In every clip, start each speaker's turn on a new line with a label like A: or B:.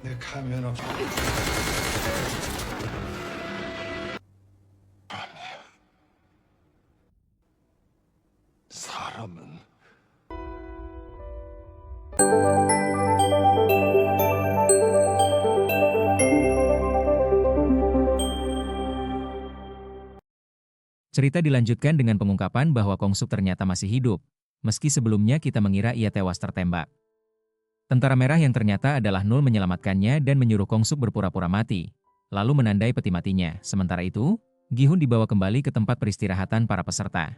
A: 내 가면 없. 사람은
B: Cerita dilanjutkan dengan pengungkapan bahwa Kongsuk ternyata masih hidup, meski sebelumnya kita mengira ia tewas tertembak. Tentara Merah yang ternyata adalah Nul menyelamatkannya dan menyuruh Kongsuk berpura-pura mati, lalu menandai peti matinya. Sementara itu, Gihun dibawa kembali ke tempat peristirahatan para peserta.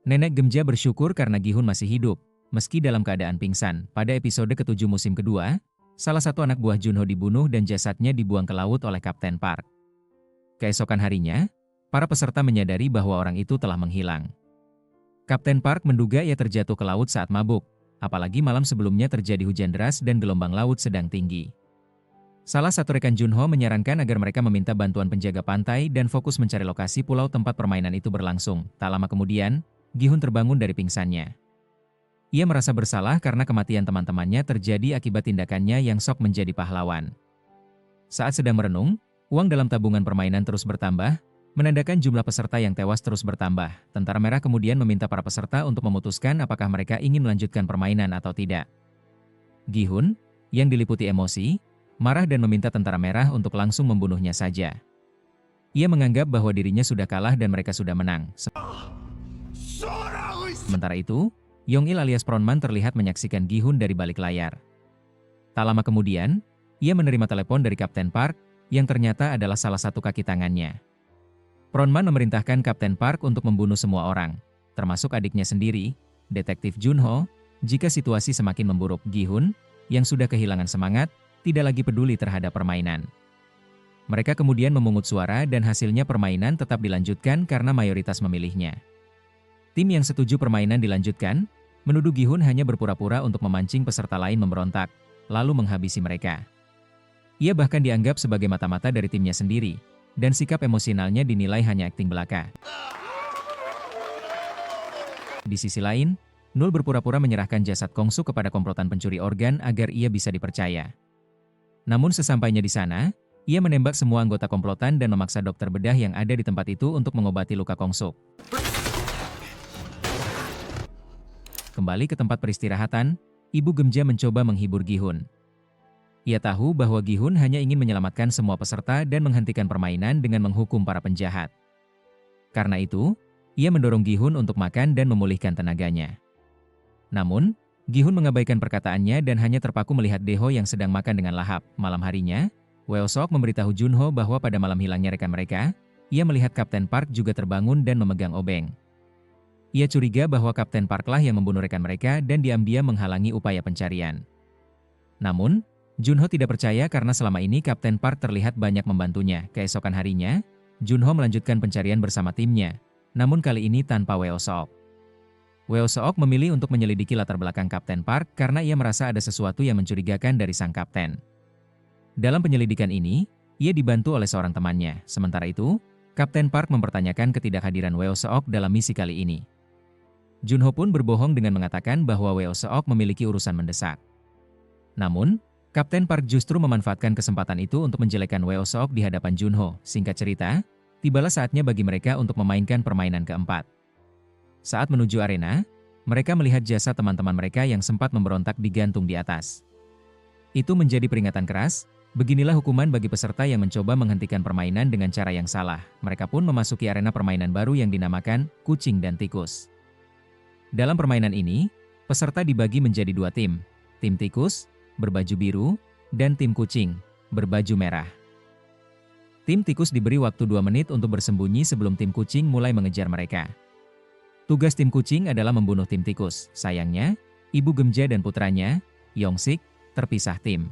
B: Nenek Gemja bersyukur karena Gihun masih hidup, meski dalam keadaan pingsan. Pada episode ke-7 musim kedua, salah satu anak buah Junho dibunuh dan jasadnya dibuang ke laut oleh Kapten Park. Keesokan harinya, para peserta menyadari bahwa orang itu telah menghilang. Kapten Park menduga ia terjatuh ke laut saat mabuk, apalagi malam sebelumnya terjadi hujan deras dan gelombang laut sedang tinggi. Salah satu rekan Junho menyarankan agar mereka meminta bantuan penjaga pantai dan fokus mencari lokasi pulau tempat permainan itu berlangsung. Tak lama kemudian, Gihun terbangun dari pingsannya. Ia merasa bersalah karena kematian teman-temannya terjadi akibat tindakannya yang sok menjadi pahlawan. Saat sedang merenung, uang dalam tabungan permainan terus bertambah, menandakan jumlah peserta yang tewas terus bertambah. Tentara Merah kemudian meminta para peserta untuk memutuskan apakah mereka ingin melanjutkan permainan atau tidak. Gihun, yang diliputi emosi, marah dan meminta Tentara Merah untuk langsung membunuhnya saja. Ia menganggap bahwa dirinya sudah kalah dan mereka sudah menang. Sementara itu, Yong-il alias Pronman terlihat menyaksikan Gihun dari balik layar. Tak lama kemudian, ia menerima telepon dari Kapten Park, yang ternyata adalah salah satu kaki tangannya. Pronman memerintahkan Kapten Park untuk membunuh semua orang, termasuk adiknya sendiri, Detektif Junho. Jika situasi semakin memburuk, Gihun, yang sudah kehilangan semangat, tidak lagi peduli terhadap permainan. Mereka kemudian memungut suara dan hasilnya permainan tetap dilanjutkan karena mayoritas memilihnya. Tim yang setuju permainan dilanjutkan, menuduh Gihun hanya berpura-pura untuk memancing peserta lain memberontak, lalu menghabisi mereka. Ia bahkan dianggap sebagai mata-mata dari timnya sendiri, dan sikap emosionalnya dinilai hanya akting belaka. Di sisi lain, Nul berpura-pura menyerahkan jasad Kongsuk kepada komplotan pencuri organ agar ia bisa dipercaya. Namun sesampainya di sana, ia menembak semua anggota komplotan dan memaksa dokter bedah yang ada di tempat itu untuk mengobati luka Kongsuk. Kembali ke tempat peristirahatan, Ibu Gemja mencoba menghibur Gihun. Ia tahu bahwa Gihun hanya ingin menyelamatkan semua peserta dan menghentikan permainan dengan menghukum para penjahat. Karena itu, ia mendorong Gihun untuk makan dan memulihkan tenaganya. Namun, Gihun mengabaikan perkataannya dan hanya terpaku melihat Deho yang sedang makan dengan lahap. Malam harinya, Wheosok memberitahu Junho bahwa pada malam hilangnya rekan mereka, ia melihat Kapten Park juga terbangun dan memegang obeng. Ia curiga bahwa Kapten Parklah yang membunuh rekan mereka dan diam-diam menghalangi upaya pencarian. Namun, Junho tidak percaya karena selama ini Kapten Park terlihat banyak membantunya. Keesokan harinya, Junho melanjutkan pencarian bersama timnya, namun kali ini tanpa Wheosok. Wheosok memilih untuk menyelidiki latar belakang Kapten Park karena ia merasa ada sesuatu yang mencurigakan dari sang kapten. Dalam penyelidikan ini, ia dibantu oleh seorang temannya. Sementara itu, Kapten Park mempertanyakan ketidakhadiran Wheosok dalam misi kali ini. Junho pun berbohong dengan mengatakan bahwa Wheosok memiliki urusan mendesak. Namun, Kapten Park justru memanfaatkan kesempatan itu untuk menjelekkan Wheosok di hadapan Junho. Singkat cerita, tibalah saatnya bagi mereka untuk memainkan permainan keempat. Saat menuju arena, mereka melihat jasad teman-teman mereka yang sempat memberontak digantung di atas. Itu menjadi peringatan keras, beginilah hukuman bagi peserta yang mencoba menghentikan permainan dengan cara yang salah. Mereka pun memasuki arena permainan baru yang dinamakan Kucing dan Tikus. Dalam permainan ini, peserta dibagi menjadi dua tim tikus, berbaju biru, dan tim kucing, berbaju merah. Tim tikus diberi waktu 2 menit untuk bersembunyi sebelum tim kucing mulai mengejar mereka. Tugas tim kucing adalah membunuh tim tikus. Sayangnya, Ibu Gemja dan putranya, Yongsik, terpisah tim.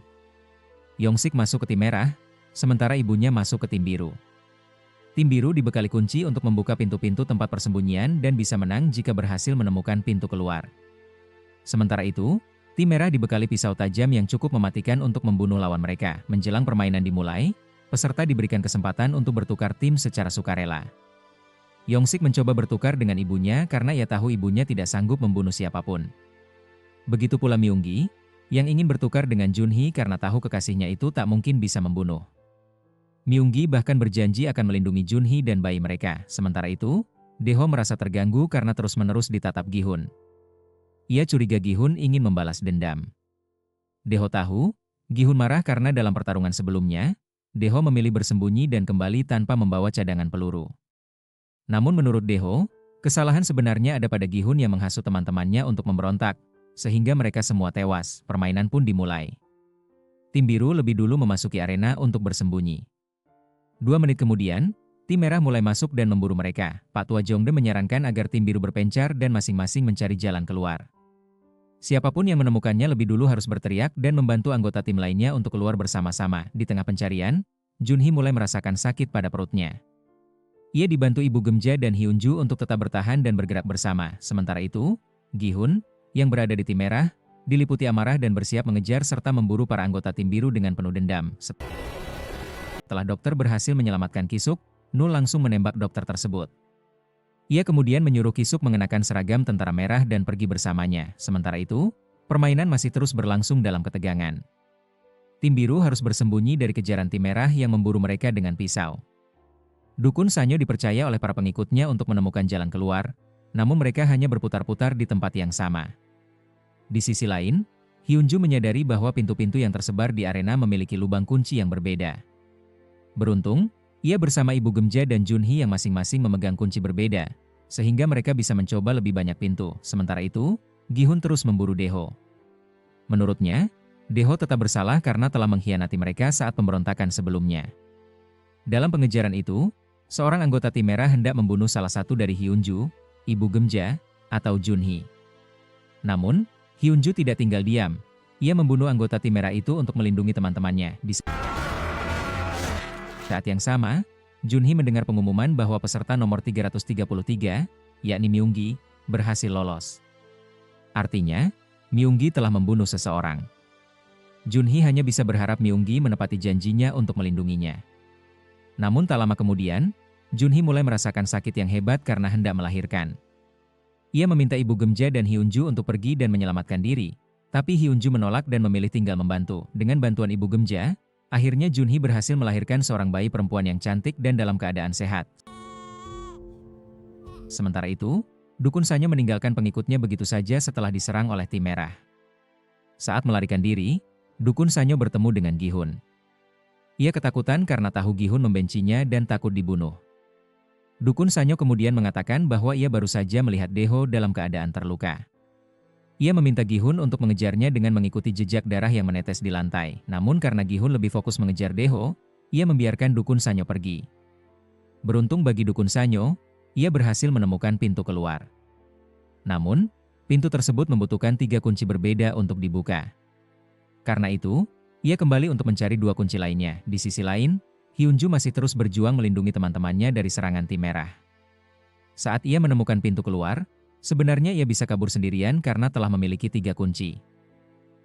B: Yongsik masuk ke tim merah, sementara ibunya masuk ke tim biru. Tim biru dibekali kunci untuk membuka pintu-pintu tempat persembunyian dan bisa menang jika berhasil menemukan pintu keluar. Sementara itu, tim merah dibekali pisau tajam yang cukup mematikan untuk membunuh lawan mereka. Menjelang permainan dimulai, peserta diberikan kesempatan untuk bertukar tim secara sukarela. Yongsik mencoba bertukar dengan ibunya karena ia tahu ibunya tidak sanggup membunuh siapapun. Begitu pula Myunggi, yang ingin bertukar dengan Junhee karena tahu kekasihnya itu tak mungkin bisa membunuh. Myunggi bahkan berjanji akan melindungi Junhee dan bayi mereka. Sementara itu, Daeho merasa terganggu karena terus-menerus ditatap Gi-hun. Ia curiga Gi-hun ingin membalas dendam. Daeho tahu, Gi-hun marah karena dalam pertarungan sebelumnya, Daeho memilih bersembunyi dan kembali tanpa membawa cadangan peluru. Namun menurut Daeho, kesalahan sebenarnya ada pada Gi-hun yang menghasut teman-temannya untuk memberontak, sehingga mereka semua tewas. Permainan pun dimulai. Tim biru lebih dulu memasuki arena untuk bersembunyi. 2 menit kemudian, tim merah mulai masuk dan memburu mereka. Pak Tua Jongde menyarankan agar tim biru berpencar dan masing-masing mencari jalan keluar. Siapapun yang menemukannya lebih dulu harus berteriak dan membantu anggota tim lainnya untuk keluar bersama-sama. Di tengah pencarian, Junhee mulai merasakan sakit pada perutnya. Ia dibantu Ibu Gemja dan Hyunju untuk tetap bertahan dan bergerak bersama. Sementara itu, Gi-hun, yang berada di tim merah, diliputi amarah dan bersiap mengejar serta memburu para anggota tim biru dengan penuh dendam. Setelah dokter berhasil menyelamatkan Ki-suk, Nul langsung menembak dokter tersebut. Ia kemudian menyuruh Ki-suk mengenakan seragam tentara merah dan pergi bersamanya. Sementara itu, permainan masih terus berlangsung dalam ketegangan. Tim biru harus bersembunyi dari kejaran tim merah yang memburu mereka dengan pisau. Dukun Sanyo dipercaya oleh para pengikutnya untuk menemukan jalan keluar, namun mereka hanya berputar-putar di tempat yang sama. Di sisi lain, Hyunju menyadari bahwa pintu-pintu yang tersebar di arena memiliki lubang kunci yang berbeda. Beruntung, ia bersama Ibu Gemja dan Junhee yang masing-masing memegang kunci berbeda, sehingga mereka bisa mencoba lebih banyak pintu. Sementara itu, Gi-hun terus memburu Daeho. Menurutnya, Daeho tetap bersalah karena telah mengkhianati mereka saat pemberontakan sebelumnya. Dalam pengejaran itu, seorang anggota tim merah hendak membunuh salah satu dari Hyunju, Ibu Gemja, atau Junhee. Namun, Hyunju tidak tinggal diam. Ia membunuh anggota tim merah itu untuk melindungi teman-temannya. Di saat yang sama, Junhee mendengar pengumuman bahwa peserta nomor 333, yakni Myunggi, berhasil lolos. Artinya, Myunggi telah membunuh seseorang. Junhee hanya bisa berharap Myunggi menepati janjinya untuk melindunginya. Namun tak lama kemudian, Junhee mulai merasakan sakit yang hebat karena hendak melahirkan. Ia meminta Ibu Gemja dan Hyunju untuk pergi dan menyelamatkan diri, tapi Hyunju menolak dan memilih tinggal membantu. Dengan bantuan Ibu Gemja, akhirnya Junhee berhasil melahirkan seorang bayi perempuan yang cantik dan dalam keadaan sehat. Sementara itu, Dukun Sanyo meninggalkan pengikutnya begitu saja setelah diserang oleh tim merah. Saat melarikan diri, Dukun Sanyo bertemu dengan Gi-hun. Ia ketakutan karena tahu Gi-hun membencinya dan takut dibunuh. Dukun Sanyo kemudian mengatakan bahwa ia baru saja melihat Daeho dalam keadaan terluka. Ia meminta Gi-hun untuk mengejarnya dengan mengikuti jejak darah yang menetes di lantai. Namun karena Gi-hun lebih fokus mengejar Daeho, ia membiarkan Dukun Sanyo pergi. Beruntung bagi Dukun Sanyo, ia berhasil menemukan pintu keluar. Namun, pintu tersebut membutuhkan 3 kunci berbeda untuk dibuka. Karena itu, ia kembali untuk mencari 2 kunci lainnya. Di sisi lain, Hyunju masih terus berjuang melindungi teman-temannya dari serangan tim merah. Saat ia menemukan pintu keluar, sebenarnya ia bisa kabur sendirian karena telah memiliki 3 kunci.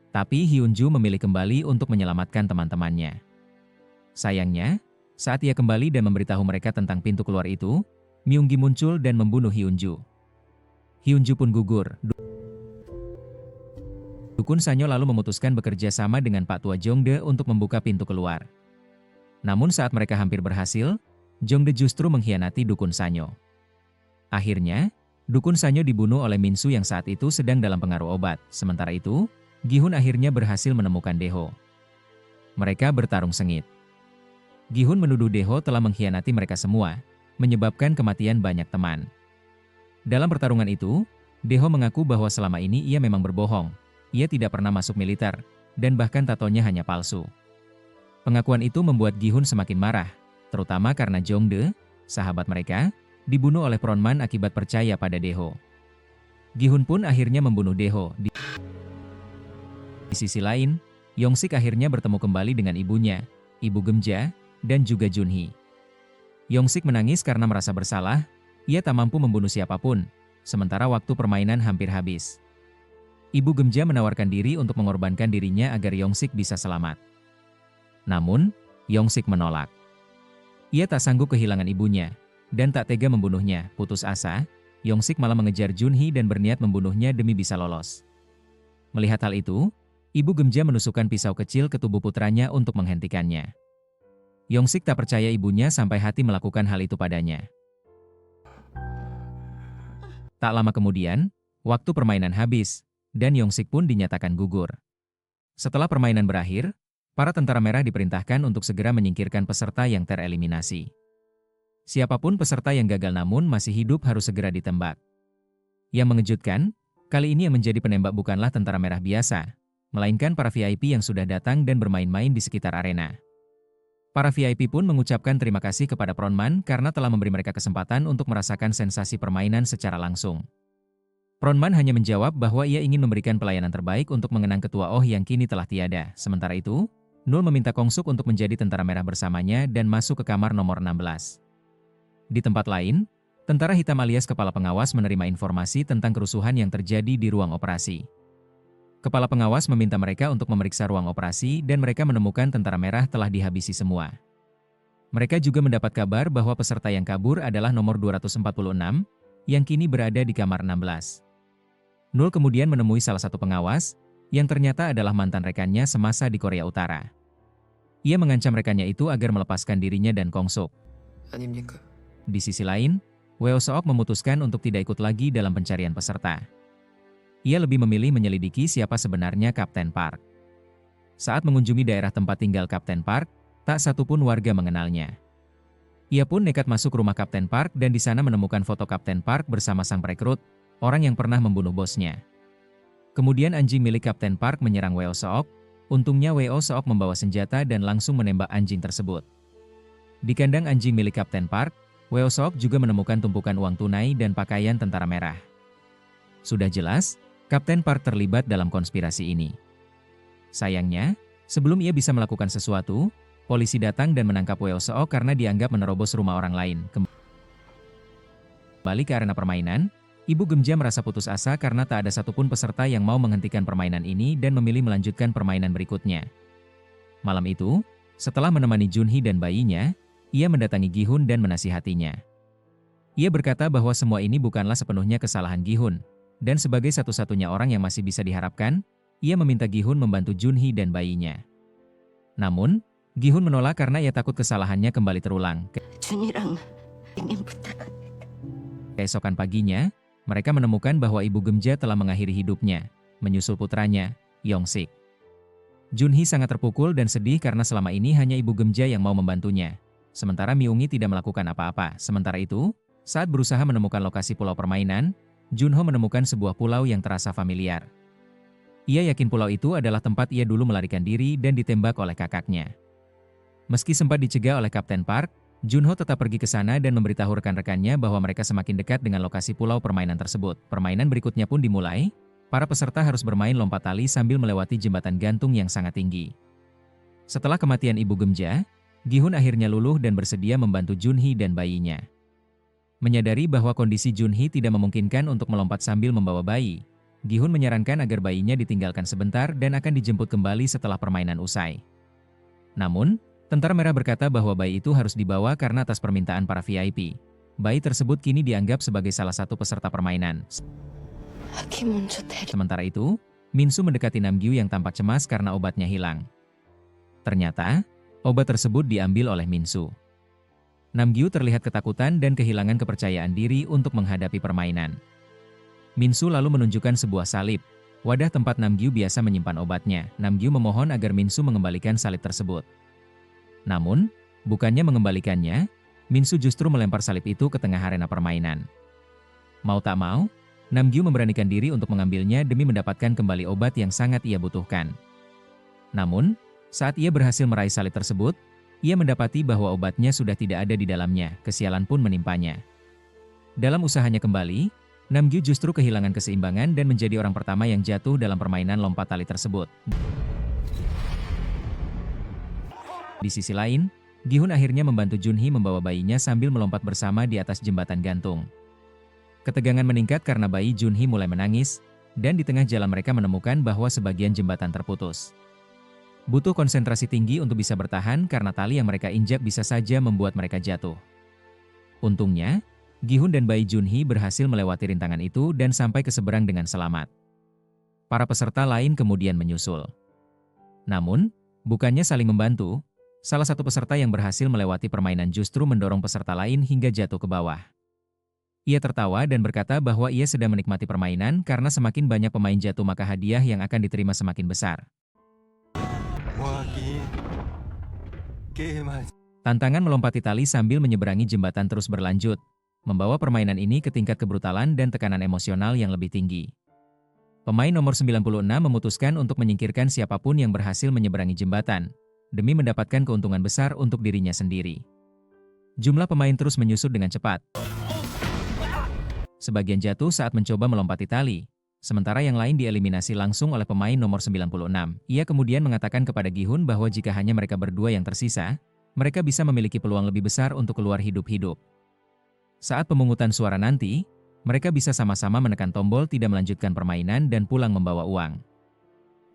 B: Tapi Hyunju memilih kembali untuk menyelamatkan teman-temannya. Sayangnya, saat ia kembali dan memberitahu mereka tentang pintu keluar itu, Myunggi muncul dan membunuh Hyunju. Hyunju pun gugur. Dukun Sanyo lalu memutuskan bekerja sama dengan Pak Tua Jongde untuk membuka pintu keluar. Namun saat mereka hampir berhasil, Jongde justru mengkhianati Dukun Sanyo. Akhirnya, Dukun Sanyo dibunuh oleh Minsu yang saat itu sedang dalam pengaruh obat. Sementara itu, Gi-hun akhirnya berhasil menemukan Daeho. Mereka bertarung sengit. Gi-hun menuduh Daeho telah mengkhianati mereka semua, menyebabkan kematian banyak teman. Dalam pertarungan itu, Daeho mengaku bahwa selama ini ia memang berbohong. Ia tidak pernah masuk militer, dan bahkan tatonya hanya palsu. Pengakuan itu membuat Gi-hun semakin marah, terutama karena Jongde, sahabat mereka, dibunuh oleh Frontman akibat percaya pada Daeho. Gi-hun pun akhirnya membunuh Daeho. Di sisi lain, Yongsik akhirnya bertemu kembali dengan ibunya, Ibu Gemja, dan juga Junhee. Yongsik menangis karena merasa bersalah, ia tak mampu membunuh siapapun, sementara waktu permainan hampir habis. Ibu Gemja menawarkan diri untuk mengorbankan dirinya agar Yongsik bisa selamat. Namun, Yongsik menolak. Ia tak sanggup kehilangan ibunya, dan tak tega membunuhnya. Putus asa, Yongsik malah mengejar Junhee dan berniat membunuhnya demi bisa lolos. Melihat hal itu, Ibu Gemja menusukkan pisau kecil ke tubuh putranya untuk menghentikannya. Yongsik tak percaya ibunya sampai hati melakukan hal itu padanya. Tak lama kemudian, waktu permainan habis, dan Yongsik pun dinyatakan gugur. Setelah permainan berakhir, para tentara merah diperintahkan untuk segera menyingkirkan peserta yang tereliminasi. Siapapun peserta yang gagal namun masih hidup harus segera ditembak. Yang mengejutkan, kali ini yang menjadi penembak bukanlah tentara merah biasa, melainkan para VIP yang sudah datang dan bermain-main di sekitar arena. Para VIP pun mengucapkan terima kasih kepada Pronman karena telah memberi mereka kesempatan untuk merasakan sensasi permainan secara langsung. Pronman hanya menjawab bahwa ia ingin memberikan pelayanan terbaik untuk mengenang ketua Oh yang kini telah tiada. Sementara itu, Nul meminta Kongsuk untuk menjadi tentara merah bersamanya dan masuk ke kamar nomor 16. Di tempat lain, tentara hitam alias kepala pengawas menerima informasi tentang kerusuhan yang terjadi di ruang operasi. Kepala pengawas meminta mereka untuk memeriksa ruang operasi dan mereka menemukan tentara merah telah dihabisi semua. Mereka juga mendapat kabar bahwa peserta yang kabur adalah nomor 246, yang kini berada di kamar 16. Nul kemudian menemui salah satu pengawas, yang ternyata adalah mantan rekannya semasa di Korea Utara. Ia mengancam rekannya itu agar melepaskan dirinya dan Kongsuk. Di sisi lain, Weo Seok memutuskan untuk tidak ikut lagi dalam pencarian peserta. Ia lebih memilih menyelidiki siapa sebenarnya Kapten Park. Saat mengunjungi daerah tempat tinggal Kapten Park, tak satupun warga mengenalnya. Ia pun nekat masuk rumah Kapten Park dan di sana menemukan foto Kapten Park bersama sang perekrut, orang yang pernah membunuh bosnya. Kemudian anjing milik Kapten Park menyerang Weo Seok. Untungnya Weo Seok membawa senjata dan langsung menembak anjing tersebut. Di kandang anjing milik Kapten Park, Weo Seok juga menemukan tumpukan uang tunai dan pakaian tentara merah. Sudah jelas, Kapten Park terlibat dalam konspirasi ini. Sayangnya, sebelum ia bisa melakukan sesuatu, polisi datang dan menangkap Weo Seok karena dianggap menerobos rumah orang lain. Kembali ke arena permainan, Ibu Gemja merasa putus asa karena tak ada satupun peserta yang mau menghentikan permainan ini dan memilih melanjutkan permainan berikutnya. Malam itu, setelah menemani Junhee dan bayinya, ia mendatangi Gi-hun dan menasihatinya. Ia berkata bahwa semua ini bukanlah sepenuhnya kesalahan Gi-hun, dan sebagai satu-satunya orang yang masih bisa diharapkan, ia meminta Gi-hun membantu Junhee dan bayinya. Namun, Gi-hun menolak karena ia takut kesalahannya kembali terulang. Keesokan paginya, mereka menemukan bahwa Ibu Gemja telah mengakhiri hidupnya, menyusul putranya, Yongsik. Junhee sangat terpukul dan sedih karena selama ini hanya Ibu Gemja yang mau membantunya. Sementara Myungi tidak melakukan apa-apa. Sementara itu, saat berusaha menemukan lokasi pulau permainan, Junho menemukan sebuah pulau yang terasa familiar. Ia yakin pulau itu adalah tempat ia dulu melarikan diri dan ditembak oleh kakaknya. Meski sempat dicegah oleh Kapten Park, Junho tetap pergi ke sana dan memberitahu rekan-rekannya bahwa mereka semakin dekat dengan lokasi pulau permainan tersebut. Permainan berikutnya pun dimulai, para peserta harus bermain lompat tali sambil melewati jembatan gantung yang sangat tinggi. Setelah kematian Ibu Gemja, Gi-hun akhirnya luluh dan bersedia membantu Junhee dan bayinya. Menyadari bahwa kondisi Junhee tidak memungkinkan untuk melompat sambil membawa bayi, Gi-hun menyarankan agar bayinya ditinggalkan sebentar dan akan dijemput kembali setelah permainan usai. Namun, tentara merah berkata bahwa bayi itu harus dibawa karena atas permintaan para VIP. Bayi tersebut kini dianggap sebagai salah satu peserta permainan. Sementara itu, Minsu mendekati Namgyu yang tampak cemas karena obatnya hilang. Ternyata, obat tersebut diambil oleh Minsu. Namgyu terlihat ketakutan dan kehilangan kepercayaan diri untuk menghadapi permainan. Minsu lalu menunjukkan sebuah salib, wadah tempat Namgyu biasa menyimpan obatnya. Namgyu memohon agar Minsu mengembalikan salib tersebut. Namun, bukannya mengembalikannya, Minsu justru melempar salib itu ke tengah arena permainan. Mau tak mau, Namgyu memberanikan diri untuk mengambilnya demi mendapatkan kembali obat yang sangat ia butuhkan. Namun, saat ia berhasil meraih salib tersebut, ia mendapati bahwa obatnya sudah tidak ada di dalamnya, kesialan pun menimpanya. Dalam usahanya kembali, Namgyu justru kehilangan keseimbangan dan menjadi orang pertama yang jatuh dalam permainan lompat tali tersebut. Di sisi lain, Gi-hun akhirnya membantu Junhee membawa bayinya sambil melompat bersama di atas jembatan gantung. Ketegangan meningkat karena bayi Junhee mulai menangis, dan di tengah jalan mereka menemukan bahwa sebagian jembatan terputus. Butuh konsentrasi tinggi untuk bisa bertahan karena tali yang mereka injak bisa saja membuat mereka jatuh. Untungnya, Gi-hun dan bayi Junhee berhasil melewati rintangan itu dan sampai ke seberang dengan selamat. Para peserta lain kemudian menyusul. Namun, bukannya saling membantu, salah satu peserta yang berhasil melewati permainan justru mendorong peserta lain hingga jatuh ke bawah. Ia tertawa dan berkata bahwa ia sedang menikmati permainan karena semakin banyak pemain jatuh maka hadiah yang akan diterima semakin besar.
A: Wah,
B: Tantangan melompati tali sambil menyeberangi jembatan terus berlanjut, membawa permainan ini ke tingkat kebrutalan dan tekanan emosional yang lebih tinggi. Pemain nomor 96 memutuskan untuk menyingkirkan siapapun yang berhasil menyeberangi jembatan, demi mendapatkan keuntungan besar untuk dirinya sendiri. Jumlah pemain terus menyusut dengan cepat. Sebagian jatuh saat mencoba melompati tali, sementara yang lain dieliminasi langsung oleh pemain nomor 96. Ia kemudian mengatakan kepada Gi-hun bahwa jika hanya mereka berdua yang tersisa, mereka bisa memiliki peluang lebih besar untuk keluar hidup-hidup. Saat pemungutan suara nanti, mereka bisa sama-sama menekan tombol tidak melanjutkan permainan dan pulang membawa uang.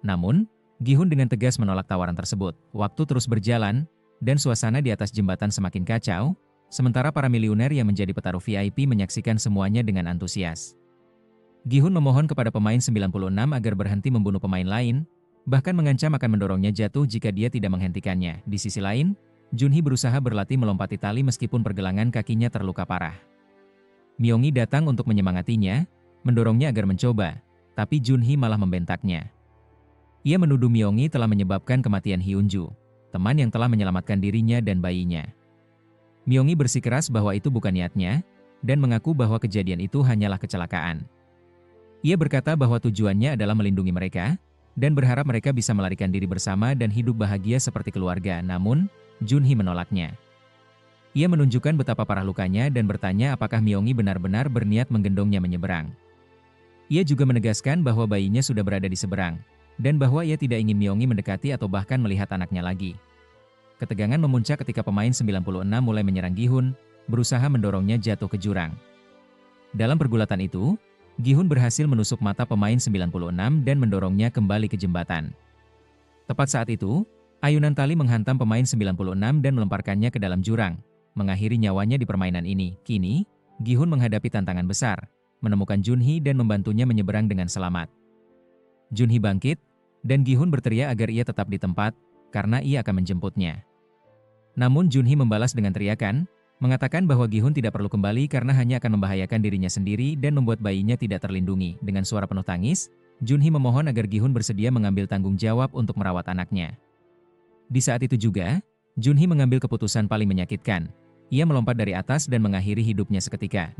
B: Namun, Gi-hun dengan tegas menolak tawaran tersebut. Waktu terus berjalan, dan suasana di atas jembatan semakin kacau, sementara para miliuner yang menjadi petarung VIP menyaksikan semuanya dengan antusias. Gi-hun memohon kepada pemain 96 agar berhenti membunuh pemain lain, bahkan mengancam akan mendorongnya jatuh jika dia tidak menghentikannya. Di sisi lain, Junhee berusaha berlatih melompati tali meskipun pergelangan kakinya terluka parah. Myongi datang untuk menyemangatinya, mendorongnya agar mencoba, tapi Junhee malah membentaknya. Ia menuduh Myongi telah menyebabkan kematian Hyunju, teman yang telah menyelamatkan dirinya dan bayinya. Myongi bersikeras bahwa itu bukan niatnya, dan mengaku bahwa kejadian itu hanyalah kecelakaan. Ia berkata bahwa tujuannya adalah melindungi mereka, dan berharap mereka bisa melarikan diri bersama dan hidup bahagia seperti keluarga. Namun, Junhee menolaknya. Ia menunjukkan betapa parah lukanya dan bertanya apakah Myongi benar-benar berniat menggendongnya menyeberang. Ia juga menegaskan bahwa bayinya sudah berada di seberang, dan bahwa ia tidak ingin Myongi mendekati atau bahkan melihat anaknya lagi. Ketegangan memuncak ketika pemain 96 mulai menyerang Gi-hun, berusaha mendorongnya jatuh ke jurang. Dalam pergulatan itu, Gi-hun berhasil menusuk mata pemain 96 dan mendorongnya kembali ke jembatan. Tepat saat itu, ayunan tali menghantam pemain 96 dan melemparkannya ke dalam jurang, mengakhiri nyawanya di permainan ini. Kini, Gi-hun menghadapi tantangan besar, menemukan Junhee dan membantunya menyeberang dengan selamat. Junhee bangkit, dan Gi-hun berteriak agar ia tetap di tempat, karena ia akan menjemputnya. Namun Junhee membalas dengan teriakan, mengatakan bahwa Gi-hun tidak perlu kembali karena hanya akan membahayakan dirinya sendiri dan membuat bayinya tidak terlindungi. Dengan suara penuh tangis, Junhee memohon agar Gi-hun bersedia mengambil tanggung jawab untuk merawat anaknya. Di saat itu juga, Junhee mengambil keputusan paling menyakitkan. Ia melompat dari atas dan mengakhiri hidupnya seketika.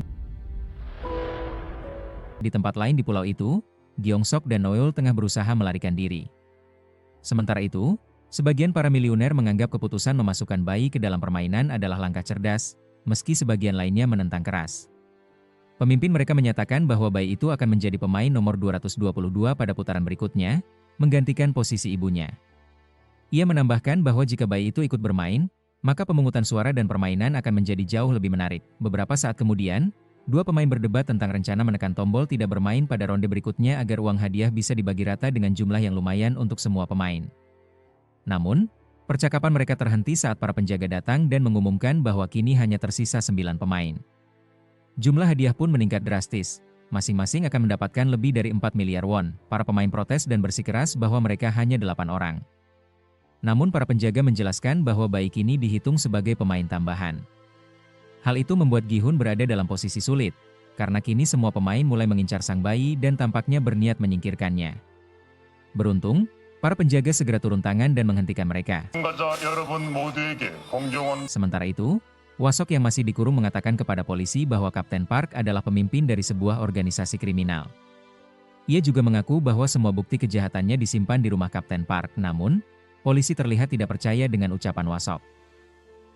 B: Di tempat lain di pulau itu, Gyeong-sok dan Noeul tengah berusaha melarikan diri. Sementara itu, sebagian para miliuner menganggap keputusan memasukkan bayi ke dalam permainan adalah langkah cerdas, meski sebagian lainnya menentang keras. Pemimpin mereka menyatakan bahwa bayi itu akan menjadi pemain nomor 222 pada putaran berikutnya, menggantikan posisi ibunya. Ia menambahkan bahwa jika bayi itu ikut bermain, maka pemungutan suara dan permainan akan menjadi jauh lebih menarik. Beberapa saat kemudian, dua pemain berdebat tentang rencana menekan tombol tidak bermain pada ronde berikutnya agar uang hadiah bisa dibagi rata dengan jumlah yang lumayan untuk semua pemain. Namun, percakapan mereka terhenti saat para penjaga datang dan mengumumkan bahwa kini hanya tersisa 9 pemain. Jumlah hadiah pun meningkat drastis. Masing-masing akan mendapatkan lebih dari 4 miliar won. Para pemain protes dan bersikeras bahwa mereka hanya 8 orang. Namun para penjaga menjelaskan bahwa bayi kini dihitung sebagai pemain tambahan. Hal itu membuat Gi-hun berada dalam posisi sulit, karena kini semua pemain mulai mengincar sang bayi dan tampaknya berniat menyingkirkannya. Beruntung, para penjaga segera turun tangan dan menghentikan mereka. Sementara itu, Wasok yang masih dikurung mengatakan kepada polisi bahwa Kapten Park adalah pemimpin dari sebuah organisasi kriminal. Ia juga mengaku bahwa semua bukti kejahatannya disimpan di rumah Kapten Park, namun, polisi terlihat tidak percaya dengan ucapan Wasok.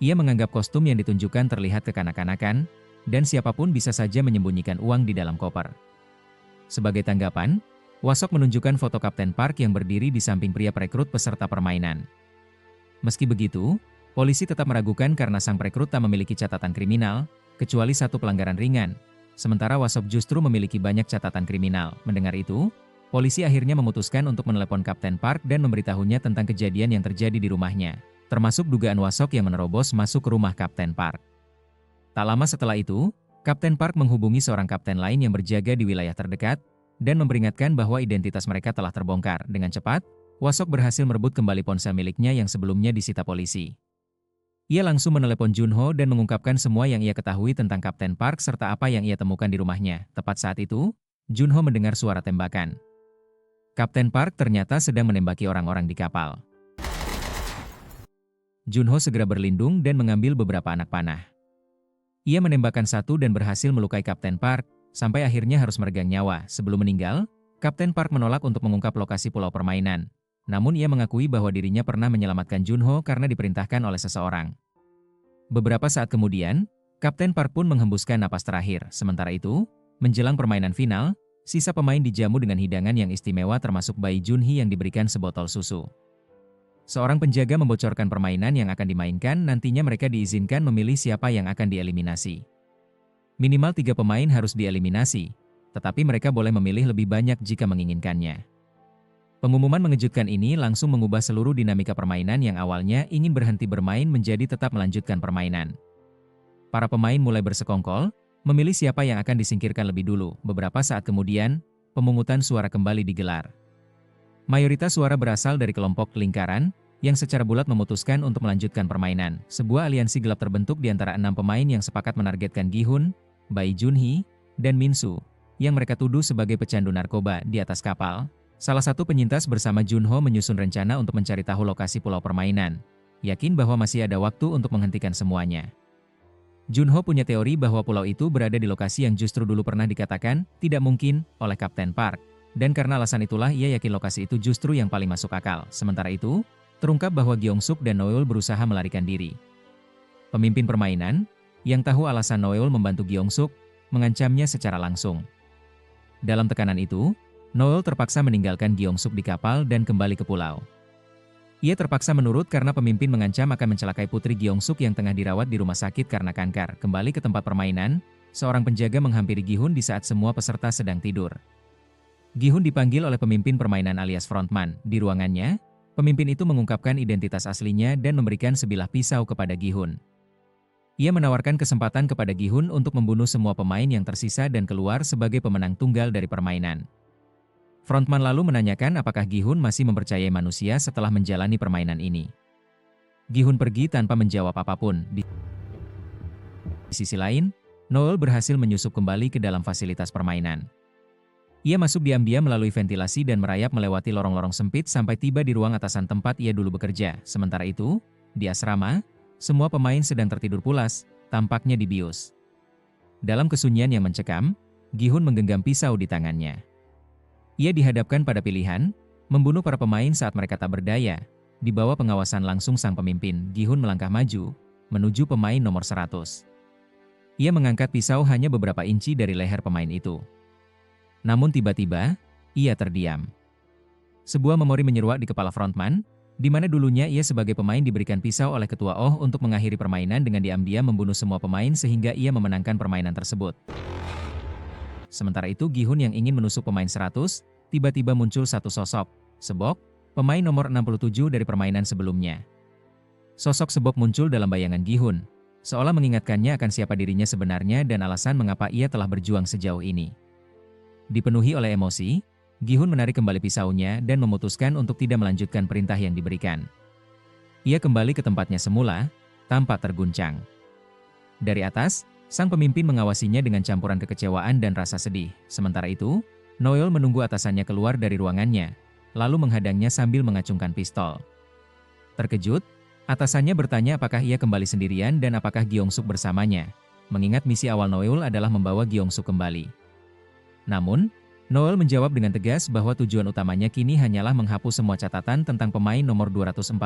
B: Ia menganggap kostum yang ditunjukkan terlihat kekanak-kanakan, dan siapapun bisa saja menyembunyikan uang di dalam koper. Sebagai tanggapan, Wasok menunjukkan foto Kapten Park yang berdiri di samping pria perekrut peserta permainan. Meski begitu, polisi tetap meragukan karena sang perekrut tak memiliki catatan kriminal, kecuali satu pelanggaran ringan, sementara Wasok justru memiliki banyak catatan kriminal. Mendengar itu, polisi akhirnya memutuskan untuk menelepon Kapten Park dan memberitahunya tentang kejadian yang terjadi di rumahnya, termasuk dugaan Wasok yang menerobos masuk ke rumah Kapten Park. Tak lama setelah itu, Kapten Park menghubungi seorang kapten lain yang berjaga di wilayah terdekat, dan memperingatkan bahwa identitas mereka telah terbongkar. Dengan cepat, Wasok berhasil merebut kembali ponsel miliknya yang sebelumnya disita polisi. Ia langsung menelepon Junho dan mengungkapkan semua yang ia ketahui tentang Kapten Park serta apa yang ia temukan di rumahnya. Tepat saat itu, Junho mendengar suara tembakan. Kapten Park ternyata sedang menembaki orang-orang di kapal. Junho segera berlindung dan mengambil beberapa anak panah. Ia menembakkan satu dan berhasil melukai Kapten Park, sampai akhirnya harus meregang nyawa. Sebelum meninggal, Kapten Park menolak untuk mengungkap lokasi pulau permainan. Namun ia mengakui bahwa dirinya pernah menyelamatkan Junho karena diperintahkan oleh seseorang. Beberapa saat kemudian, Kapten Park pun menghembuskan napas terakhir. Sementara itu, menjelang permainan final, sisa pemain dijamu dengan hidangan yang istimewa termasuk bayi Junhee yang diberikan sebotol susu. Seorang penjaga membocorkan permainan yang akan dimainkan, nantinya mereka diizinkan memilih siapa yang akan dieliminasi. Minimal 3 pemain harus dieliminasi, tetapi mereka boleh memilih lebih banyak jika menginginkannya. Pengumuman mengejutkan ini langsung mengubah seluruh dinamika permainan yang awalnya ingin berhenti bermain menjadi tetap melanjutkan permainan. Para pemain mulai bersekongkol, memilih siapa yang akan disingkirkan lebih dulu. Beberapa saat kemudian, pemungutan suara kembali digelar. Mayoritas suara berasal dari kelompok lingkaran, yang secara bulat memutuskan untuk melanjutkan permainan. Sebuah aliansi gelap terbentuk di antara 6 pemain yang sepakat menargetkan Gi-hun, Bae Junhee, dan Min-soo, yang mereka tuduh sebagai pecandu narkoba di atas kapal. Salah satu penyintas bersama Junho menyusun rencana untuk mencari tahu lokasi pulau permainan, yakin bahwa masih ada waktu untuk menghentikan semuanya. Junho punya teori bahwa pulau itu berada di lokasi yang justru dulu pernah dikatakan tidak mungkin oleh Kapten Park, dan karena alasan itulah ia yakin lokasi itu justru yang paling masuk akal. Sementara itu, terungkap bahwa Gyeong-suk dan Noeul berusaha melarikan diri. Pemimpin permainan, yang tahu alasan Noeul membantu Gyeong-suk, mengancamnya secara langsung. Dalam tekanan itu, Noeul terpaksa meninggalkan Gyeong-suk di kapal dan kembali ke pulau. Ia terpaksa menurut karena pemimpin mengancam akan mencelakai putri Gyeong-suk yang tengah dirawat di rumah sakit karena kanker. Kembali ke tempat permainan, seorang penjaga menghampiri Gi-hun di saat semua peserta sedang tidur. Gi-hun dipanggil oleh pemimpin permainan alias frontman. Di ruangannya, pemimpin itu mengungkapkan identitas aslinya dan memberikan sebilah pisau kepada Gi-hun. Ia menawarkan kesempatan kepada Gi-hun untuk membunuh semua pemain yang tersisa dan keluar sebagai pemenang tunggal dari permainan. Frontman lalu menanyakan apakah Gi-hun masih mempercayai manusia setelah menjalani permainan ini. Gi-hun pergi tanpa menjawab apapun. Di sisi lain, Noeul berhasil menyusup kembali ke dalam fasilitas permainan. Ia masuk diam-diam melalui ventilasi dan merayap melewati lorong-lorong sempit sampai tiba di ruang atasan tempat ia dulu bekerja. Sementara itu, di asrama, semua pemain sedang tertidur pulas, tampaknya dibius. Dalam kesunyian yang mencekam, Gi-hun menggenggam pisau di tangannya. Ia dihadapkan pada pilihan, membunuh para pemain saat mereka tak berdaya. Di bawah pengawasan langsung sang pemimpin, Gi-hun melangkah maju, menuju pemain nomor 100. Ia mengangkat pisau hanya beberapa inci dari leher pemain itu. Namun tiba-tiba, ia terdiam. Sebuah memori menyeruak di kepala frontman, di mana dulunya ia sebagai pemain diberikan pisau oleh ketua Oh untuk mengakhiri permainan dengan diam-diam membunuh semua pemain sehingga ia memenangkan permainan tersebut. Sementara itu Gi-hun yang ingin menusuk pemain 100, tiba-tiba muncul satu sosok, Sebok, pemain nomor 67 dari permainan sebelumnya. Sosok Sebok muncul dalam bayangan Gi-hun, seolah mengingatkannya akan siapa dirinya sebenarnya dan alasan mengapa ia telah berjuang sejauh ini. Dipenuhi oleh emosi, Gi-hun menarik kembali pisaunya dan memutuskan untuk tidak melanjutkan perintah yang diberikan. Ia kembali ke tempatnya semula, tanpa terguncang. Dari atas, sang pemimpin mengawasinya dengan campuran kekecewaan dan rasa sedih. Sementara itu, Noeul menunggu atasannya keluar dari ruangannya, lalu menghadangnya sambil mengacungkan pistol. Terkejut, atasannya bertanya apakah ia kembali sendirian dan apakah Gyeong-suk bersamanya, mengingat misi awal Noeul adalah membawa Gyeong-suk kembali. Namun, Noeul menjawab dengan tegas bahwa tujuan utamanya kini hanyalah menghapus semua catatan tentang pemain nomor 246.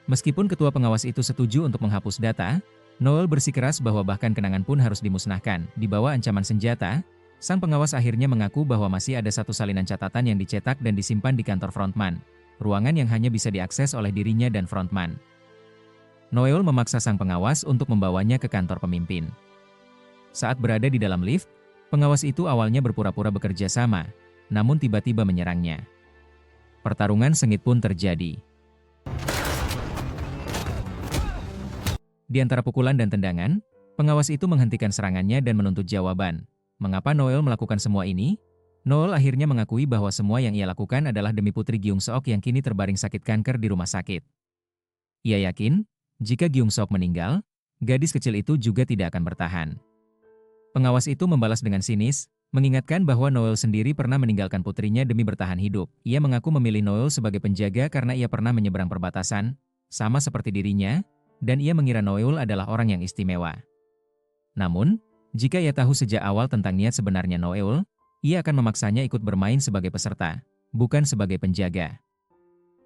B: Meskipun ketua pengawas itu setuju untuk menghapus data, Noeul bersikeras bahwa bahkan kenangan pun harus dimusnahkan. Di bawah ancaman senjata, sang pengawas akhirnya mengaku bahwa masih ada satu salinan catatan yang dicetak dan disimpan di kantor frontman, ruangan yang hanya bisa diakses oleh dirinya dan frontman. Noeul memaksa sang pengawas untuk membawanya ke kantor pemimpin. Saat berada di dalam lift, pengawas itu awalnya berpura-pura bekerja sama, namun tiba-tiba menyerangnya. Pertarungan sengit pun terjadi. Di antara pukulan dan tendangan, pengawas itu menghentikan serangannya dan menuntut jawaban. Mengapa Noeul melakukan semua ini? Noel akhirnya mengakui bahwa semua yang ia lakukan adalah demi putri Gyung Seok yang kini terbaring sakit kanker di rumah sakit. Ia yakin, jika Gyung Seok meninggal, gadis kecil itu juga tidak akan bertahan. Pengawas itu membalas dengan sinis, mengingatkan bahwa Noel sendiri pernah meninggalkan putrinya demi bertahan hidup. Ia mengaku memilih Noel sebagai penjaga karena ia pernah menyeberang perbatasan, sama seperti dirinya, dan ia mengira Noel adalah orang yang istimewa. Namun, jika ia tahu sejak awal tentang niat sebenarnya Noel, ia akan memaksanya ikut bermain sebagai peserta, bukan sebagai penjaga.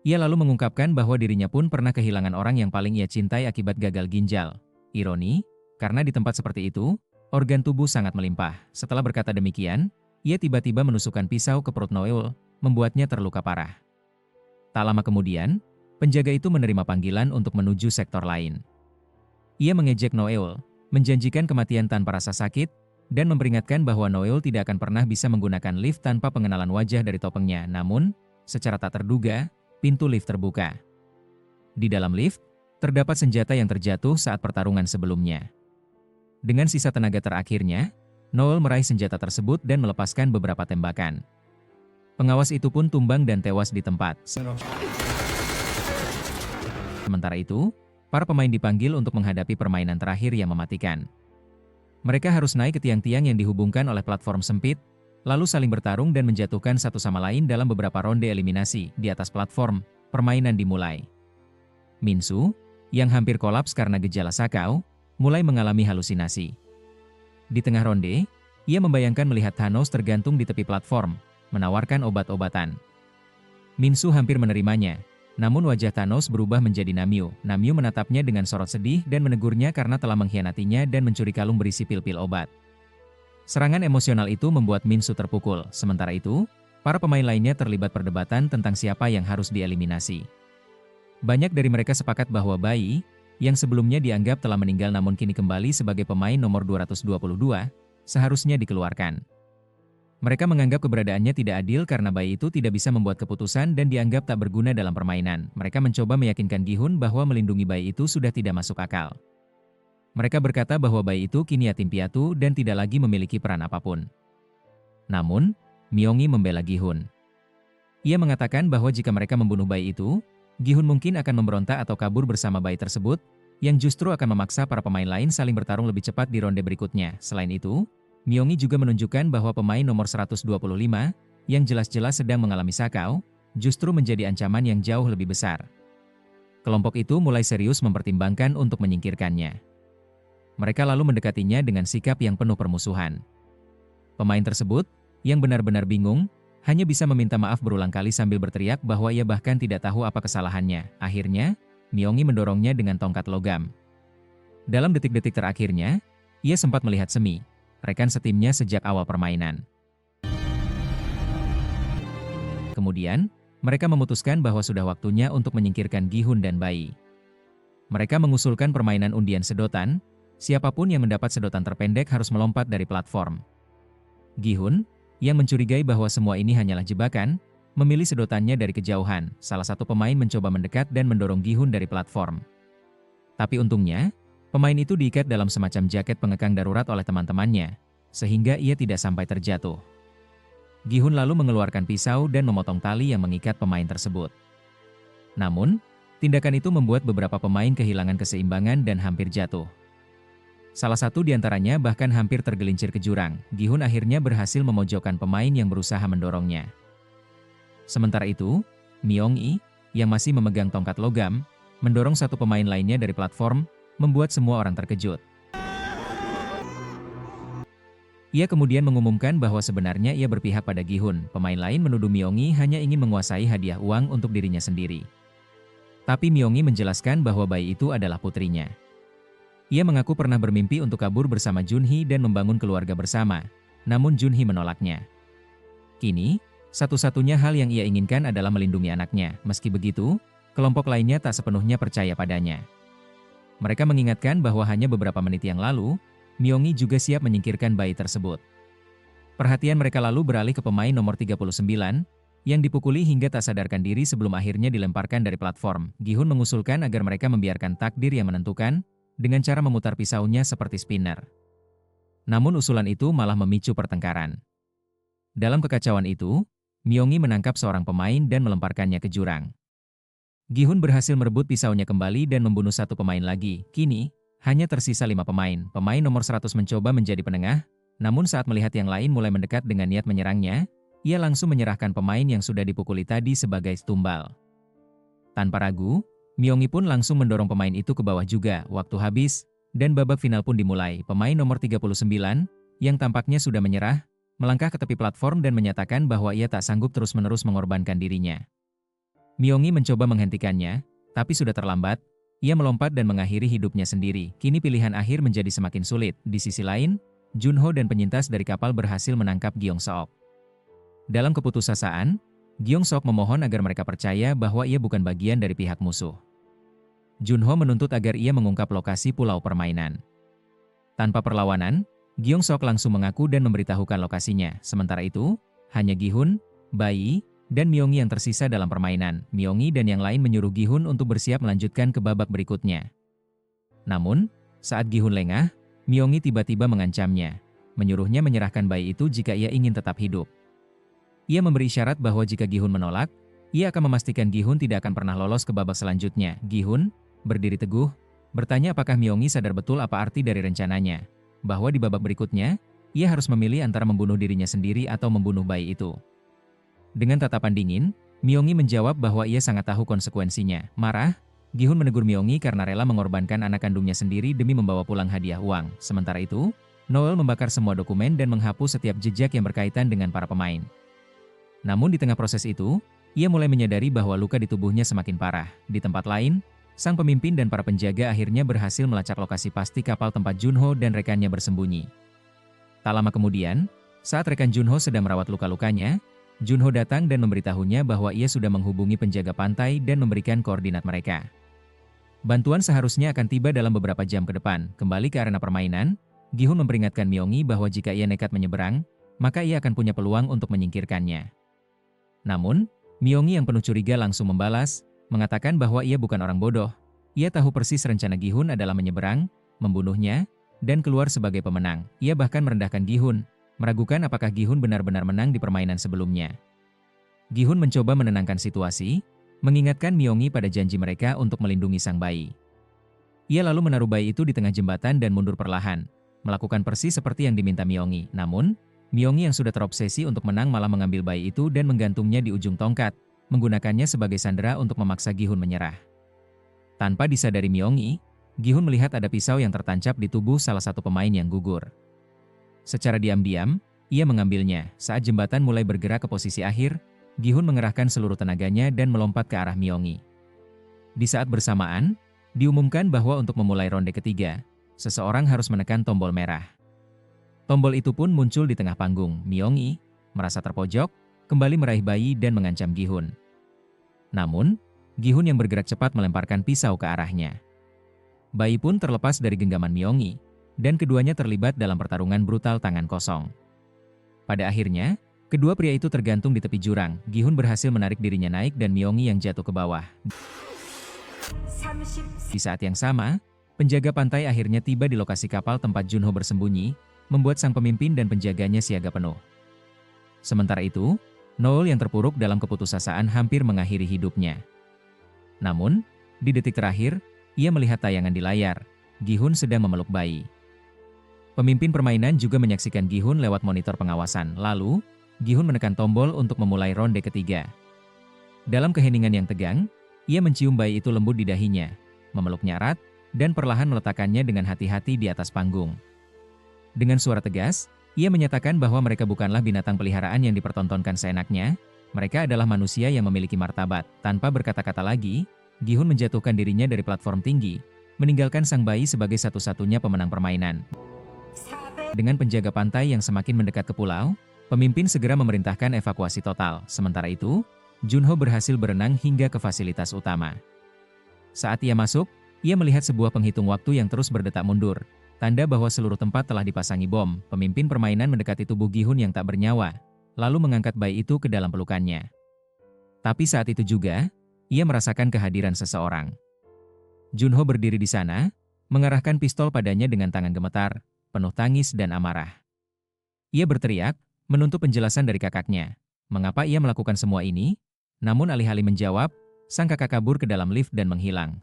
B: Ia lalu mengungkapkan bahwa dirinya pun pernah kehilangan orang yang paling ia cintai akibat gagal ginjal. Ironi, karena di tempat seperti itu, organ tubuh sangat melimpah. Setelah berkata demikian, ia tiba-tiba menusukkan pisau ke perut Noel, membuatnya terluka parah. Tak lama kemudian, penjaga itu menerima panggilan untuk menuju sektor lain. Ia mengejek Noel, menjanjikan kematian tanpa rasa sakit, dan memperingatkan bahwa Noel tidak akan pernah bisa menggunakan lift tanpa pengenalan wajah dari topengnya. Namun, secara tak terduga, pintu lift terbuka. Di dalam lift, terdapat senjata yang terjatuh saat pertarungan sebelumnya. Dengan sisa tenaga terakhirnya, Noel meraih senjata tersebut dan melepaskan beberapa tembakan. Pengawas itu pun tumbang dan tewas di tempat. Sementara itu, para pemain dipanggil untuk menghadapi permainan terakhir yang mematikan. Mereka harus naik ke tiang-tiang yang dihubungkan oleh platform sempit, lalu saling bertarung dan menjatuhkan satu sama lain dalam beberapa ronde eliminasi. Di atas platform, permainan dimulai. Minsu, yang hampir kolaps karena gejala sakau, mulai mengalami halusinasi. Di tengah ronde, ia membayangkan melihat Thanos tergantung di tepi platform, menawarkan obat-obatan. Minsu hampir menerimanya, namun wajah Thanos berubah menjadi Namyu. Namyu menatapnya dengan sorot sedih dan menegurnya karena telah mengkhianatinya dan mencuri kalung berisi pil-pil obat. Serangan emosional itu membuat Minsu terpukul. Sementara itu, para pemain lainnya terlibat perdebatan tentang siapa yang harus dieliminasi. Banyak dari mereka sepakat bahwa Bai, yang sebelumnya dianggap telah meninggal namun kini kembali sebagai pemain nomor 222, seharusnya dikeluarkan. Mereka menganggap keberadaannya tidak adil karena Bai itu tidak bisa membuat keputusan dan dianggap tak berguna dalam permainan. Mereka mencoba meyakinkan Gi-hun bahwa melindungi Bai itu sudah tidak masuk akal. Mereka berkata bahwa Bai itu kini yatim piatu dan tidak lagi memiliki peran apapun. Namun, Myongi membela Gi-hun. Ia mengatakan bahwa jika mereka membunuh Bai itu, Gi-hun mungkin akan memberontak atau kabur bersama Bai tersebut, yang justru akan memaksa para pemain lain saling bertarung lebih cepat di ronde berikutnya. Selain itu, Myongi juga menunjukkan bahwa pemain nomor 125, yang jelas-jelas sedang mengalami sakau, justru menjadi ancaman yang jauh lebih besar. Kelompok itu mulai serius mempertimbangkan untuk menyingkirkannya. Mereka lalu mendekatinya dengan sikap yang penuh permusuhan. Pemain tersebut, yang benar-benar bingung, hanya bisa meminta maaf berulang kali sambil berteriak bahwa ia bahkan tidak tahu apa kesalahannya. Akhirnya, Myongi mendorongnya dengan tongkat logam. Dalam detik-detik terakhirnya, ia sempat melihat Semi, rekan setimnya sejak awal permainan. Kemudian, mereka memutuskan bahwa sudah waktunya untuk menyingkirkan Gi-hun dan Bai. Mereka mengusulkan permainan undian sedotan, siapapun yang mendapat sedotan terpendek harus melompat dari platform. Gi-hun, yang mencurigai bahwa semua ini hanyalah jebakan, memilih sedotannya dari kejauhan. Salah satu pemain mencoba mendekat dan mendorong Gi-hun dari platform. Tapi untungnya, pemain itu diikat dalam semacam jaket pengekang darurat oleh teman-temannya, sehingga ia tidak sampai terjatuh. Gi-hun lalu mengeluarkan pisau dan memotong tali yang mengikat pemain tersebut. Namun, tindakan itu membuat beberapa pemain kehilangan keseimbangan dan hampir jatuh. Salah satu di antaranya bahkan hampir tergelincir ke jurang. Gi-hun akhirnya berhasil memojokkan pemain yang berusaha mendorongnya. Sementara itu, Myongi, yang masih memegang tongkat logam, mendorong satu pemain lainnya dari platform, membuat semua orang terkejut. Ia kemudian mengumumkan bahwa sebenarnya ia berpihak pada Gi-hun. Pemain lain menuduh Myongi hanya ingin menguasai hadiah uang untuk dirinya sendiri. Tapi Myongi menjelaskan bahwa Bai itu adalah putrinya. Ia mengaku pernah bermimpi untuk kabur bersama Junhee dan membangun keluarga bersama, namun Junhee menolaknya. Kini, satu-satunya hal yang ia inginkan adalah melindungi anaknya. Meski begitu, kelompok lainnya tak sepenuhnya percaya padanya. Mereka mengingatkan bahwa hanya beberapa menit yang lalu, Myongi juga siap menyingkirkan Bai tersebut. Perhatian mereka lalu beralih ke pemain nomor 39, yang dipukuli hingga tak sadarkan diri sebelum akhirnya dilemparkan dari platform. Gi-hun mengusulkan agar mereka membiarkan takdir yang menentukan, dengan cara memutar pisaunya seperti spinner. Namun usulan itu malah memicu pertengkaran. Dalam kekacauan itu, Myongi menangkap seorang pemain dan melemparkannya ke jurang. Gi-hun berhasil merebut pisaunya kembali dan membunuh satu pemain lagi. Kini, hanya tersisa 5 pemain. Pemain nomor 100 mencoba menjadi penengah, namun saat melihat yang lain mulai mendekat dengan niat menyerangnya, ia langsung menyerahkan pemain yang sudah dipukuli tadi sebagai tumbal. Tanpa ragu, Myongi pun langsung mendorong pemain itu ke bawah juga. Waktu habis, dan babak final pun dimulai. Pemain nomor 39, yang tampaknya sudah menyerah, melangkah ke tepi platform dan menyatakan bahwa ia tak sanggup terus-menerus mengorbankan dirinya. Myongi mencoba menghentikannya, tapi sudah terlambat. Ia melompat dan mengakhiri hidupnya sendiri. Kini pilihan akhir menjadi semakin sulit. Di sisi lain, Junho dan penyintas dari kapal berhasil menangkap Gyeong-seok. Dalam keputusasaan, Gyeong-seok memohon agar mereka percaya bahwa ia bukan bagian dari pihak musuh. Junho menuntut agar ia mengungkap lokasi pulau permainan. Tanpa perlawanan, Gyeong-seok langsung mengaku dan memberitahukan lokasinya. Sementara itu, hanya Gi-hun, Bai, dan Myongi yang tersisa dalam permainan. Myongi dan yang lain menyuruh Gi-hun untuk bersiap melanjutkan ke babak berikutnya. Namun, saat Gi-hun lengah, Myongi tiba-tiba mengancamnya, menyuruhnya menyerahkan bayi itu jika ia ingin tetap hidup. Ia memberi syarat bahwa jika Gi-hun menolak, ia akan memastikan Gi-hun tidak akan pernah lolos ke babak selanjutnya. Gi-hun berdiri teguh, bertanya apakah Myongi sadar betul apa arti dari rencananya, bahwa di babak berikutnya, ia harus memilih antara membunuh dirinya sendiri atau membunuh bayi itu. Dengan tatapan dingin, Myongi menjawab bahwa ia sangat tahu konsekuensinya. Marah, Gi-hun menegur Myongi karena rela mengorbankan anak kandungnya sendiri demi membawa pulang hadiah uang. Sementara itu, Noel membakar semua dokumen dan menghapus setiap jejak yang berkaitan dengan para pemain. Namun di tengah proses itu, ia mulai menyadari bahwa luka di tubuhnya semakin parah. Di tempat lain, sang pemimpin dan para penjaga akhirnya berhasil melacak lokasi pasti kapal tempat Junho dan rekannya bersembunyi. Tak lama kemudian, saat rekan Junho sedang merawat luka-lukanya, Junho datang dan memberitahunya bahwa ia sudah menghubungi penjaga pantai dan memberikan koordinat mereka. Bantuan seharusnya akan tiba dalam beberapa jam ke depan. Kembali ke arena permainan, Gi-hun memperingatkan Myongi bahwa jika ia nekat menyeberang, maka ia akan punya peluang untuk menyingkirkannya. Namun, Myongi yang penuh curiga langsung membalas, mengatakan bahwa ia bukan orang bodoh. Ia tahu persis rencana Gi-hun adalah menyeberang, membunuhnya, dan keluar sebagai pemenang. Ia bahkan merendahkan Gi-hun, meragukan apakah Gi-hun benar-benar menang di permainan sebelumnya. Gi-hun mencoba menenangkan situasi, mengingatkan Myongi pada janji mereka untuk melindungi sang bayi. Ia lalu menaruh bayi itu di tengah jembatan dan mundur perlahan, melakukan persis seperti yang diminta Myongi. Namun, Myongi yang sudah terobsesi untuk menang malah mengambil bayi itu dan menggantungnya di ujung tongkat, menggunakannya sebagai sandera untuk memaksa Gi-hun menyerah. Tanpa disadari Myongi, Gi-hun melihat ada pisau yang tertancap di tubuh salah satu pemain yang gugur. Secara diam-diam, ia mengambilnya. Saat jembatan mulai bergerak ke posisi akhir, Gi-hun mengerahkan seluruh tenaganya dan melompat ke arah Myongi. Di saat bersamaan, diumumkan bahwa untuk memulai ronde ketiga, seseorang harus menekan tombol merah. Tombol itu pun muncul di tengah panggung. Myongi, merasa terpojok, kembali meraih bayi dan mengancam Gi-hun. Namun, Gi-hun yang bergerak cepat melemparkan pisau ke arahnya. Bayi pun terlepas dari genggaman Myongi, dan keduanya terlibat dalam pertarungan brutal tangan kosong. Pada akhirnya, kedua pria itu tergantung di tepi jurang. Gi-hun berhasil menarik dirinya naik dan Myongi yang jatuh ke bawah. Di saat yang sama, penjaga pantai akhirnya tiba di lokasi kapal tempat Junho bersembunyi, membuat sang pemimpin dan penjaganya siaga penuh. Sementara itu, Noel yang terpuruk dalam keputusasaan hampir mengakhiri hidupnya. Namun, di detik terakhir, ia melihat tayangan di layar. Gi-hun sedang memeluk bayi. Pemimpin permainan juga menyaksikan Gi-hun lewat monitor pengawasan. Lalu, Gi-hun menekan tombol untuk memulai ronde ketiga. Dalam keheningan yang tegang, ia mencium bayi itu lembut di dahinya, memeluknya erat, dan perlahan meletakkannya dengan hati-hati di atas panggung. Dengan suara tegas, ia menyatakan bahwa mereka bukanlah binatang peliharaan yang dipertontonkan seenaknya, mereka adalah manusia yang memiliki martabat. Tanpa berkata-kata lagi, Gi-hun menjatuhkan dirinya dari platform tinggi, meninggalkan sang bayi sebagai satu-satunya pemenang permainan. Dengan penjaga pantai yang semakin mendekat ke pulau, pemimpin segera memerintahkan evakuasi total. Sementara itu, Junho berhasil berenang hingga ke fasilitas utama. Saat ia masuk, ia melihat sebuah penghitung waktu yang terus berdetak mundur, tanda bahwa seluruh tempat telah dipasangi bom. Pemimpin permainan mendekati tubuh Gi-hun yang tak bernyawa, lalu mengangkat bayi itu ke dalam pelukannya. Tapi saat itu juga, ia merasakan kehadiran seseorang. Junho berdiri di sana, mengarahkan pistol padanya dengan tangan gemetar, penuh tangis dan amarah. Ia berteriak, menuntut penjelasan dari kakaknya. Mengapa ia melakukan semua ini? Namun alih-alih menjawab, sang kakak kabur ke dalam lift dan menghilang.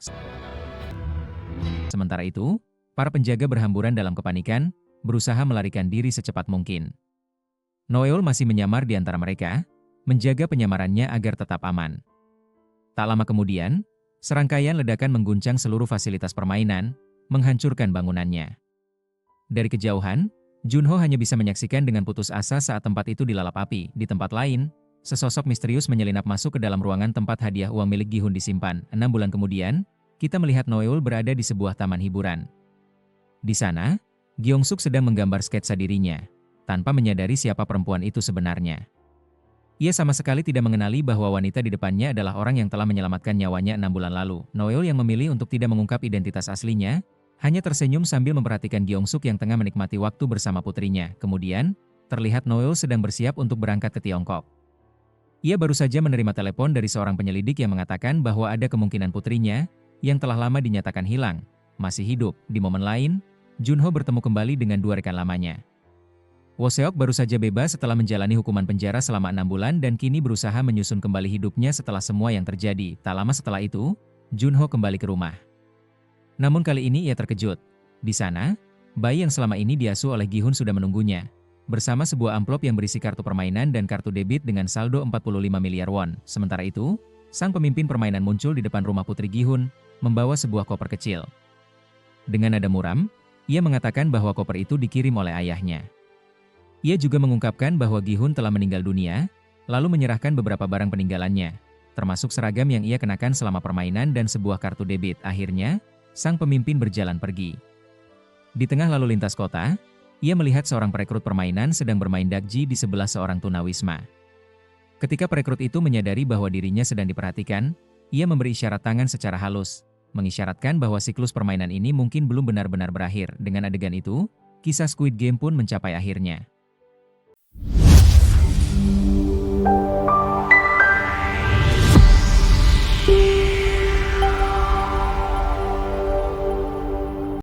B: Sementara itu, para penjaga berhamburan dalam kepanikan, berusaha melarikan diri secepat mungkin. Noel masih menyamar di antara mereka, menjaga penyamarannya agar tetap aman. Tak lama kemudian, serangkaian ledakan mengguncang seluruh fasilitas permainan, menghancurkan bangunannya. Dari kejauhan, Junho hanya bisa menyaksikan dengan putus asa saat tempat itu dilalap api. Di tempat lain, sesosok misterius menyelinap masuk ke dalam ruangan tempat hadiah uang milik Gi-hun disimpan. 6 bulan kemudian, kita melihat Noel berada di sebuah taman hiburan. Di sana, Gyeong-suk sedang menggambar sketsa dirinya, tanpa menyadari siapa perempuan itu sebenarnya. Ia sama sekali tidak mengenali bahwa wanita di depannya adalah orang yang telah menyelamatkan nyawanya 6 bulan lalu. Noel yang memilih untuk tidak mengungkap identitas aslinya, hanya tersenyum sambil memperhatikan Gyeong-suk yang tengah menikmati waktu bersama putrinya. Kemudian, terlihat Noel sedang bersiap untuk berangkat ke Tiongkok. Ia baru saja menerima telepon dari seorang penyelidik yang mengatakan bahwa ada kemungkinan putrinya, yang telah lama dinyatakan hilang, masih hidup. Di momen lain, Junho bertemu kembali dengan 2 rekan lamanya. Woseok baru saja bebas setelah menjalani hukuman penjara selama 6 bulan dan kini berusaha menyusun kembali hidupnya setelah semua yang terjadi. Tak lama setelah itu, Junho kembali ke rumah. Namun kali ini ia terkejut. Di sana, bayi yang selama ini diasuh oleh Gi-hun sudah menunggunya, bersama sebuah amplop yang berisi kartu permainan dan kartu debit dengan saldo 45 miliar won. Sementara itu, sang pemimpin permainan muncul di depan rumah putri Gi-hun, membawa sebuah koper kecil. Dengan nada muram, ia mengatakan bahwa koper itu dikirim oleh ayahnya. Ia juga mengungkapkan bahwa Gi-hun telah meninggal dunia, lalu menyerahkan beberapa barang peninggalannya, termasuk seragam yang ia kenakan selama permainan dan sebuah kartu debit. Akhirnya, sang pemimpin berjalan pergi. Di tengah lalu lintas kota, ia melihat seorang perekrut permainan sedang bermain dakji di sebelah seorang tunawisma. Ketika perekrut itu menyadari bahwa dirinya sedang diperhatikan, ia memberi isyarat tangan secara halus, mengisyaratkan bahwa siklus permainan ini mungkin belum benar-benar berakhir. Dengan adegan itu, kisah Squid Game pun mencapai akhirnya.